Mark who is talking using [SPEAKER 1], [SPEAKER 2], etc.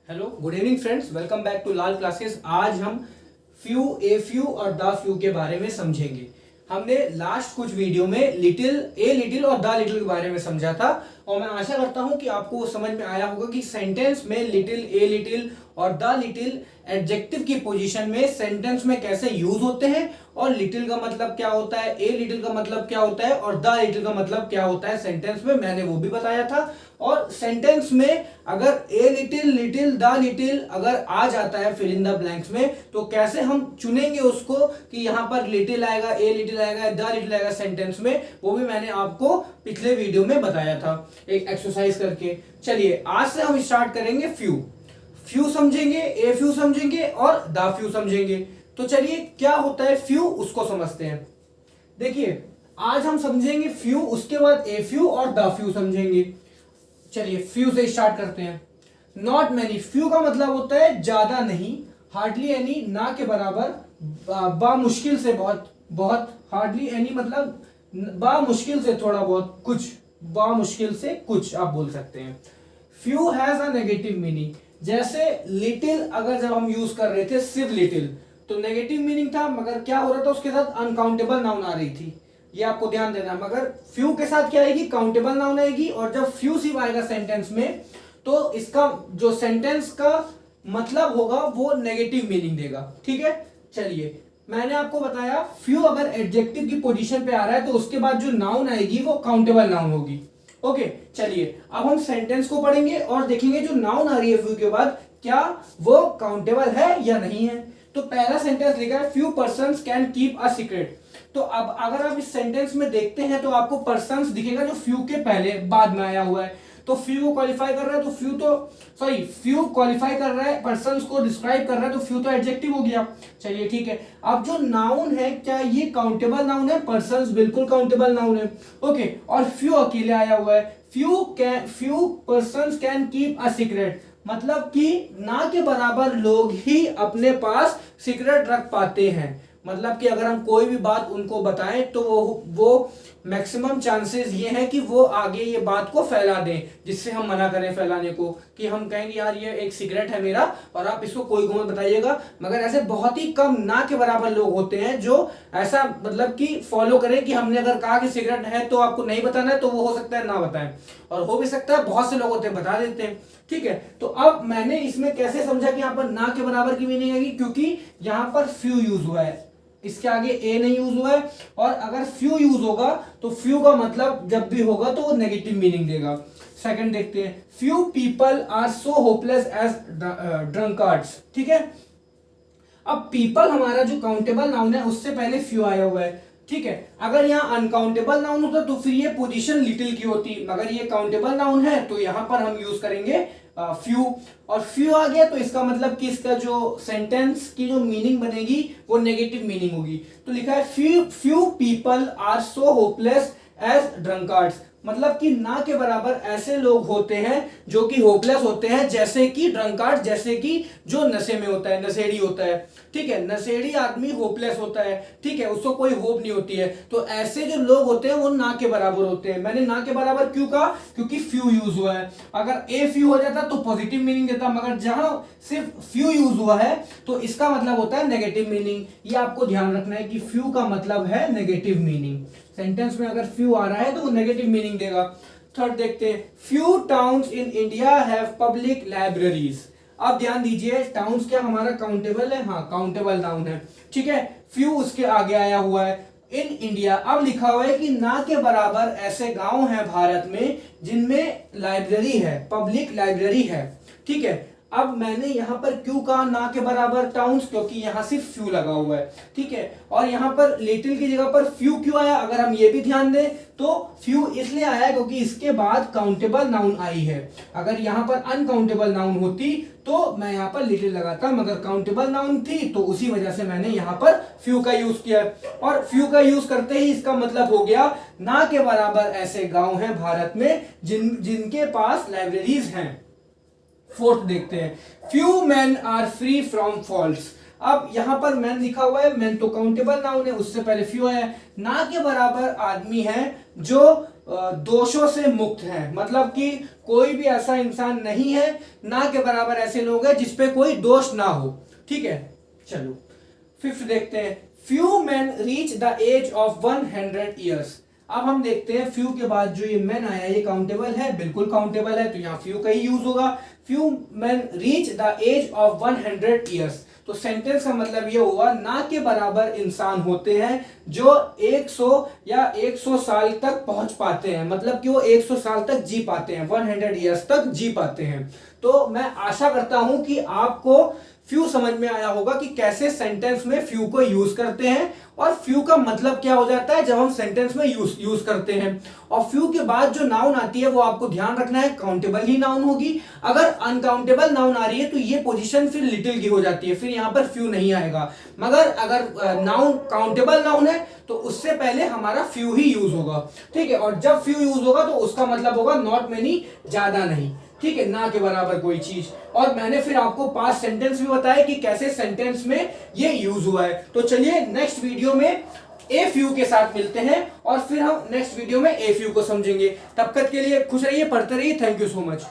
[SPEAKER 1] Hello good evening friends, welcome back to Lal classes. आज हम few, a few और the few के बारे में समझेंगे। हमने लास्ट कुछ वीडियो में लिटिल, ए लिटिल और द लिटिल के बारे में समझा था और मैं आशा करता हूं कि आपको समझ में आया होगा कि सेंटेंस में लिटिल, ए लिटिल और द लिटिल एडजेक्टिव की पोजीशन में सेंटेंस में कैसे यूज होते हैं और लिटिल का मतलब क्या होता है, ए लिटिल का मतलब क्या होता है और द लिटिल का मतलब क्या होता है सेंटेंस में, मैंने वो भी बताया था। और सेंटेंस में अगर a little, little, the little अगर आ जाता है फिल इन द ब्लैंक्स में, तो कैसे हम चुनेंगे उसको कि यहां पर लिटिल आएगा, ए लिटिल आएगा, द लिटिल आएगा सेंटेंस में, वो भी मैंने आपको पिछले वीडियो में बताया था एक एक्सरसाइज करके। चलिए आज से हम स्टार्ट करेंगे फ्यू। फ्यू समझेंगे, ए फ्यू समझेंगे और द फ्यू समझेंगे। तो चलिए क्या होता है फ्यू उसको समझते हैं। देखिए आज हम समझेंगे फ्यू, उसके बाद ए फ्यू और द फ्यू समझेंगे। चलिए फ्यू से स्टार्ट करते हैं। नॉट मैनी, फ्यू का मतलब होता है ज्यादा नहीं, हार्डली एनी, ना के बराबर, बा मुश्किल से बहुत, बहुत, हार्डली एनी मतलब बा मुश्किल से थोड़ा बहुत, कुछ, बा मुश्किल से कुछ आप बोल सकते हैं। Few has a negative meaning, जैसे लिटिल अगर जब हम यूज कर रहे थे सिर्फ लिटिल तो नेगेटिव मीनिंग था, मगर क्या हो रहा था उसके साथ अनकाउंटेबल नाउन आ रही थी, ये आपको ध्यान देना। मगर फ्यू के साथ क्या आएगी, काउंटेबल नाउन आएगी। और जब फ्यू सिर्फ आएगा सेंटेंस में तो इसका जो सेंटेंस का मतलब होगा वो नेगेटिव मीनिंग देगा। ठीक है, चलिए मैंने आपको बताया फ्यू अगर एडजेक्टिव की पोजीशन पे आ रहा है तो उसके बाद जो नाउन आएगी वो काउंटेबल नाउन होगी। ओके चलिए अब हम सेंटेंस को पढ़ेंगे और देखेंगे जो नाउन आ रही है फ्यू के बाद क्या वो काउंटेबल है या नहीं है। तो पहला सेंटेंस लिखा है few persons can keep a secret. तो अब अगर आप इस सेंटेंस में देखते हैं तो आपको पर्सन्स दिखेगा जो फ्यू के पहले बाद में आया हुआ है, तो फ्यू को क्वालिफाई कर रहा है, तो फ्यू तो सॉरी फ्यू क्वालिफाई कर रहा है, पर्सन्स को डिस्क्राइब कर रहा है, तो फ्यू तो एडजेक्टिव हो गया। चलिए ठीक है, अब जो नाउन है क्या ये काउंटेबल नाउन है, पर्सन्स बिल्कुल काउंटेबल नाउन है। ओके, और फ्यू अकेले आया हुआ है, few persons can keep a secret, मतलब कि ना के बराबर लोग ही अपने पास सीक्रेट रख पाते हैं। मतलब कि अगर हम कोई भी बात उनको बताएं तो वो मैक्सिमम चांसेस ये हैं कि वो आगे ये बात को फैला दें, जिससे हम मना करें फैलाने को, कि हम कहेंगे यार ये एक सीक्रेट है मेरा और आप इसको कोई को मत बताइएगा। मगर ऐसे बहुत ही कम, ना के बराबर लोग होते हैं जो ऐसा मतलब कि फॉलो करें कि हमने अगर कहा कि सीक्रेट है तो आपको नहीं बताना है, तो वो हो सकता है ना बताएं, और हो भी सकता है बहुत से लोग होते हैं बता देते हैं। ठीक है, तो अब मैंने इसमें कैसे समझा कि यहाँ पर ना के बराबर की मीनिंग आएगी, क्योंकि यहाँ पर फ्यू यूज हुआ है, इसके आगे ए नहीं यूज हुआ है। और अगर फ्यू यूज होगा तो फ्यू का मतलब जब भी होगा तो वो नेगेटिव मीनिंग देगा। सेकंड देखते हैं, few people are so hopeless as drunkards. ठीक है, अब पीपल हमारा जो काउंटेबल नाउन है उससे पहले फ्यू आया हुआ है। ठीक है, अगर यहाँ अनकाउंटेबल नाउन होता तो फिर ये पोजीशन लिटिल की होती, मगर ये काउंटेबल नाउन है तो यहां पर हम यूज करेंगे फ्यू। और फ्यू आ गया तो इसका मतलब कि इसका जो सेंटेंस की जो मीनिंग बनेगी वो नेगेटिव मीनिंग होगी। तो लिखा है few people are so hopeless as drunkards, मतलब कि ना के बराबर ऐसे लोग होते हैं जो कि होपलेस होते हैं, जैसे कि ड्रंकार्ड, जैसे कि जो नशे में होता है, नशेड़ी होता है। ठीक है, नशेड़ी आदमी होपलेस होता है, ठीक है, उसको कोई होप नहीं होती है। तो ऐसे जो लोग होते हैं वो ना के बराबर होते हैं। मैंने ना के बराबर क्यों कहा, क्योंकि फ्यू यूज हुआ है। अगर ए फ्यू हो जाता तो पॉजिटिव मीनिंग देता, मगर जहां सिर्फ फ्यू यूज हुआ है तो इसका मतलब होता है नेगेटिव मीनिंग। ये आपको ध्यान रखना है कि फ्यू का मतलब है नेगेटिव मीनिंग। सेंटेंस में अगर फ्यू आ रहा है तो वो नेगेटिव मीनिंग देगा। थर्ड देखते हैं, few towns in India have public libraries. अब ध्यान दीजिए, टाउन्स क्या हमारा काउंटेबल है, हाँ काउंटेबल नाउन है। ठीक है, फ्यू उसके आगे आया हुआ है, इन इंडिया। अब लिखा हुआ है कि ना के बराबर ऐसे गांव हैं भारत में जिनमें लाइब्रेरी है, पब्लिक लाइब्रेरी है। ठीक है, अब मैंने यहां पर क्यों कहा ना के बराबर टाउन्स, क्योंकि यहां सिर्फ फ्यू लगा हुआ है। ठीक है, और यहां पर लिटिल की जगह पर फ्यू क्यों आया, अगर हम ये भी ध्यान दें तो फ्यू इसलिए आया क्योंकि इसके बाद काउंटेबल नाउन आई है। अगर यहां पर अनकाउंटेबल नाउन होती तो मैं यहां पर लिटिल लगाता, मगर काउंटेबल नाउन थी तो उसी वजह से मैंने यहां पर फ्यू का यूज किया। और फ्यू का यूज करते ही इसका मतलब हो गया ना के बराबर ऐसे गांव हैं भारत में जिनके पास लाइब्रेरीज हैं। फोर्थ देखते हैं, few man are free from faults. अब यहां पर मैन लिखा हुआ है, मैन तो काउंटेबल नाउन है, उससे पहले फ्यू है, ना के बराबर आदमी है जो दोषों से मुक्त हैं, मतलब कि कोई भी ऐसा इंसान नहीं है, ना के बराबर ऐसे लोग हैं जिसपे कोई दोष ना हो। ठीक है, चलो फिफ्थ देखते हैं। Few man reach the age of 100 years. अब हम देखते हैं फ्यू के बाद जो ये मैन आया ये काउंटेबल है, बिल्कुल काउंटेबल है, तो यहाँ फ्यू का ही यूज होगा। Few man reach the age of 100 years, तो सेंटेंस का मतलब ये हुआ ना के बराबर इंसान होते हैं जो 100 या 100 साल तक पहुंच पाते हैं, मतलब कि वो 100 साल तक जी पाते हैं, 100 ईयर्स तक जी पाते हैं। तो मैं आशा करता हूं कि आपको फ्यू समझ में आया होगा कि कैसे सेंटेंस में फ्यू को यूज करते हैं और फ्यू का मतलब क्या हो जाता है जब हम सेंटेंस में यूज करते हैं। और फ्यू के बाद जो नाउन आती है वो आपको ध्यान रखना है काउंटेबल ही नाउन होगी। अगर अनकाउंटेबल नाउन आ रही है तो ये पोजीशन फिर लिटिल की हो जाती है, फिर यहां पर फ्यू नहीं आएगा। मगर अगर नाउन काउंटेबल नाउन है तो उससे पहले हमारा फ्यू ही यूज होगा। ठीक है, और जब फ्यू यूज होगा तो उसका मतलब होगा नॉट मेनी, ज्यादा नहीं। ठीक है, ना के बराबर कोई चीज। और मैंने फिर आपको पास्ट सेंटेंस भी बताया कि कैसे सेंटेंस में ये यूज हुआ है। तो चलिए नेक्स्ट वीडियो में ए फ्यू के साथ मिलते हैं और फिर हम नेक्स्ट वीडियो में ए फ्यू को समझेंगे। तब तक के लिए खुश रहिए, पढ़ते रहिए। Thank you so much.